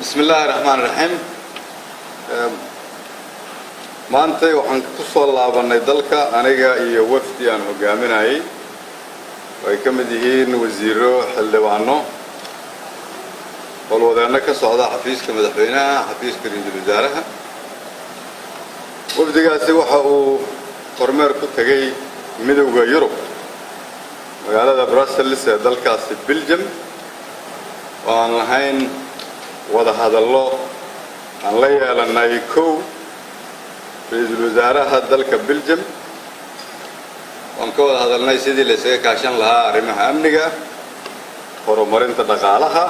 بسم الله الرحمن الرحيم. maanta waxaan ku soo laabanay dalka aniga iyo wafdi aan hogaaminayay way ka mid yihiin wasiiro xildhibaano walwadaana ka socda xafiiska madaxweynaha xafiiska ra'iisul wasaaraha wafdigaasi waxa uu kormeer ku tagay midowga Yurub magaalada Brussels ee dalkaasi Belgium waan lahayn wada hadallo aan la yeelanay ra'iisul wasaaraha dalka Belgium waan ka wada hadalnay sidii la isaga kaashan lahaa arrimaha amniga horumarinta dhaqaalaha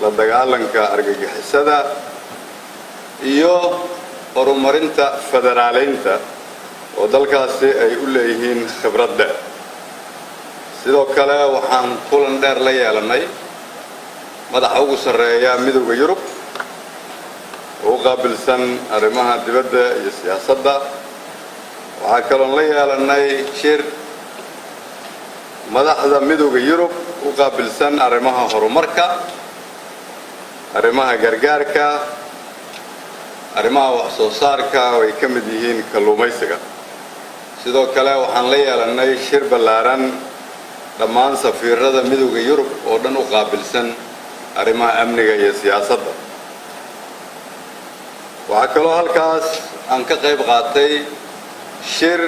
la dagaalanka argagixisada iyo horumarinta federaaleynta oo dalkaasi ay u leeyihiin khibrad sidoo kale waxaan kulan dheer la yeelanay madaxa ugu sareeya midowga Yurub oo qaabilsan arrimaha dibadda iyo siyaasadda waxa kale oo la yeelanay shir madaxda midowga Yurub oo qaabilsan arrimaha horumarka arrimaha gargaarka arrimaha wax soo saarka oo ay ka mid yihiin kalluumaysiga sidoo kale waxaan la yeelanay shir ballaaran dhammaan safiirada midowga Yurub oo dhan u qaabilsan arrimaha amniga iyo siyaasadda waxa kale oo halkaas aan ka qayb qaatay shir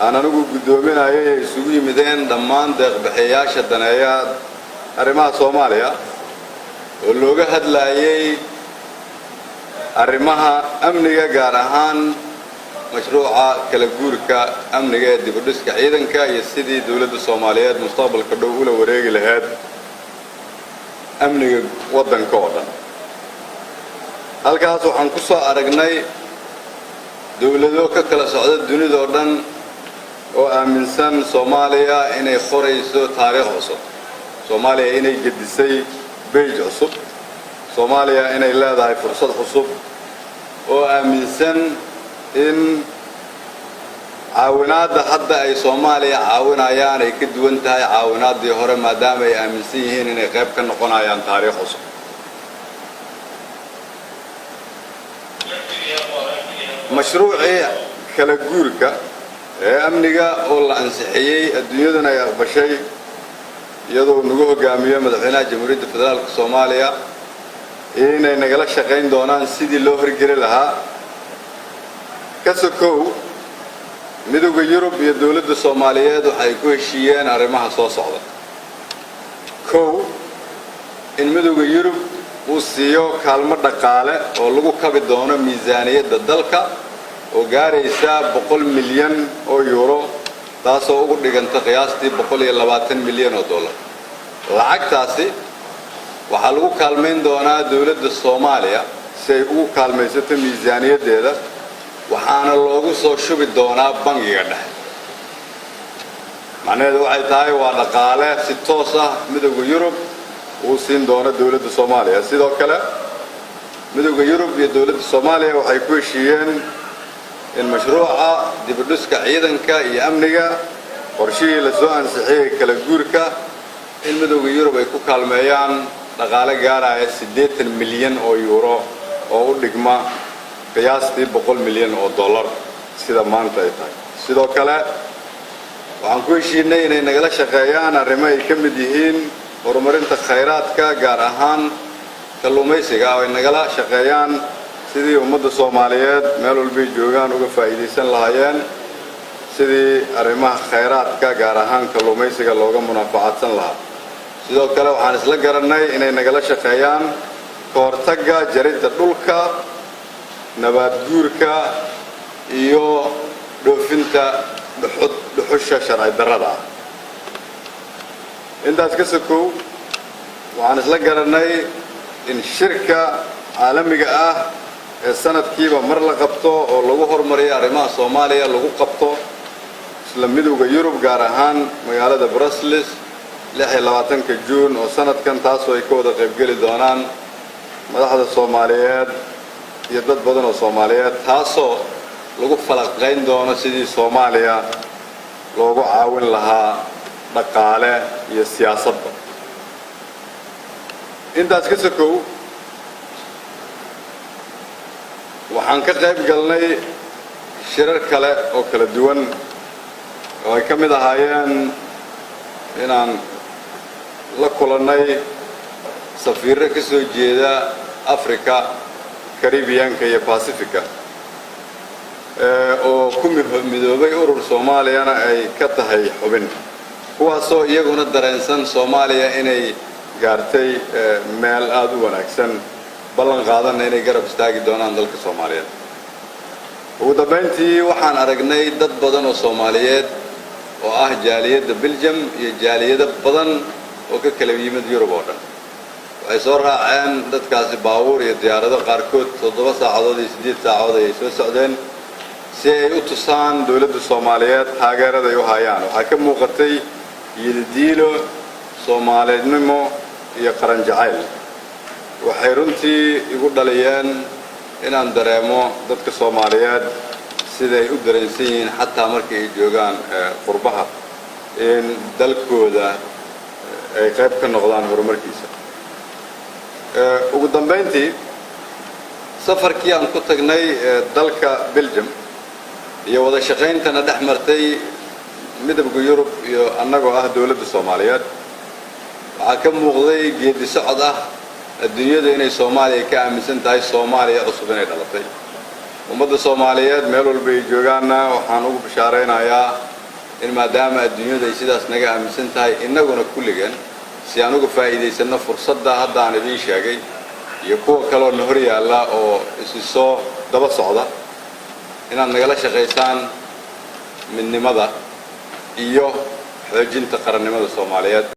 aan anigu gudoominayay ay isugu yimideen dhammaan deeq-bixiyayaasha daneeya arrimaha Soomaaliya oo looga hadlayay arrimaha amniga gaar ahaan mashruuca kala guurka amniga ee dib u dhiska ciidanka iyo sidii dawladda Soomaaliyeed mustaqbalka dhow ula wareegi lahayd amniga waddanka oo dhan halkaas waxaan ku soo aragnay dawlado ka kala socda dunida oo dhan oo aaminsan Soomaaliya inay qorayso taariikh cusub Soomaaliya inay gedisay page cusub Soomaaliya inay leedahay fursad cusub oo aaminsan in caawinaadda hadda ay Soomaaliya caawinayaan ay ka duwan tahay caawinaadii hore maadaama ay aaminsan yihiin inay qayb ka noqonayaan taariikh cusub mashruucii kala guurka ee amniga oo la ansixiyay adduunyadana ay aqbashay iyadoo nagu hogaamiyo madaxweynaha jamhuuriyadda federaalka Soomaaliya inay nagala shaqayn doonaan sidii loo hirgelin lahaa kasokow midowga Yurub iyo dawladda Soomaaliyeed waxay ku heshiiyeen arrimaha soo socda in midowga Yurub uu siiyo kaalmo dhaqaale oo lagu kabi doono miisaaniyadda dalka oo gaaraysa 100 milyan oo euro taasoo ugu dhiganta qiyaastii 120 milyan oo dollar lacagtaasi waxa lagu kaalmeyn doonaa dawladda Soomaaliya si ay ugu kaalmaysato miisaaniyaddeeda waxaana loogu soo shubi doonaa bangiga dhexe macnaheedu waxay tahay waa dhaqaale si toos ah midowga Yurub uu siin doono dawladda Soomaaliya sidoo kale midowga Yurub iyo dawladda Soomaaliya waxay ku heshiiyeen in mashruuca dib u dhiska ciidanka iyo amniga qorshihii la soo ansixiyay kala guurka in midowga Yurub ay ku kaalmeeyaan dhaqaale gaaraya 80 milyan oo euro oo u dhigma qiyaastii 100 milyan oo dollar sida maanta ay tahay sidoo kale waxaan ku heshiinay inay nagala shaqeeyaan arrimo ay ka mid yihiin horumarinta khayraadka gaar ahaan kalluumaysiga oo ay nagala shaqeeyaan sidii ummadda Soomaaliyeed meel walba ay joogaan uga faa'iideysan lahaayeen sidii arrimaha khayraadka gaar ahaan kalluumaysiga looga munaafacadsan lahaa sidoo kale waxaan isla garanay inay nagala shaqeeyaan kahortagga jaridda dhulka nabaad guurka iyo dhoofinta dhuxusha sharci darrada intaas ka sokow waxaan isla garanay in shirka caalamiga ah ee sanadkiiba mar la qabto oo lagu horumariyo arrimaha Soomaaliya lagu qabto isla midowga Yurub gaar ahaan magaalada Brussels 26 Juun oo sanadkan taasoo ay ka wada qayb gali doonaan madaxda Soomaaliyeed iyo dad badan oo Soomaaliyeed taasoo lagu falaqayn doono sidii Soomaaliya loogu caawin lahaa dhaqaale iyo siyaasadda intaas ka sokow waxaan ka qayb galnay shirar kale oo kala duwan oo ay ka mid ahaayeen inaan la kulannay safiirro ka soo jeeda Afrika, Caribbean-ka iyo Pacific-ka oo ku midoobay urur Soomaaliyana ay ka tahay xubin kuwaasoo iyaguna dareensan Soomaaliya inay gaartay meel aad u wanaagsan ballan qaadana inay garab istaagi doonaan dalka Soomaaliyeed. ugu dambeyntii waxaan aragnay dad badan oo Soomaaliyeed oo ah jaaliyadda Belgium iyo jaaliyado badan oo ka kala yimid Yurub oo dhan waxay soo raaceen dadkaasi baabuur iyo diyaarado qaarkood 7 saacadood iyo 8 saacadood ay soo socdeen si ay u tusaan dawladda Soomaaliyeed taageerada ay u hayaan waxa ka muuqatay yidiilo Soomaaliyeednimo iyo qaran jacayl waxay runtii igu dhaliyeen inaan dareemo dadka Soomaaliyeed sida ay u dareensan yihiin xataa markay ay joogaan qurbaha in dalkooda ay qayb ka noqdaan horumarkiisa. ugu dambeyntii safarkii aan ku tagnay dalka Belgium iyo wada shaqayntana dhex martay midowga Yurub iyo annagoo ah dawladda Soomaaliyeed waxaa ka muuqday geedi socod ah adduunyada inay Soomaaliya ka aaminsan tahay Soomaaliya cusub inay dhalatay ummadda Soomaaliyeed meel walba ay joogaanna waxaan ugu bishaaraynayaa in maadaama adduunyada ay sidaas naga aaminsan tahay innaguna kulligeen si aan uga faa'iideysano fursadda hadda aan idin sheegay iyo kuwa kale oo hor yaalla oo isu soo daba socda inaad nagala shaqaysaan midnimada iyo xoojinta qarannimada Soomaaliyeed.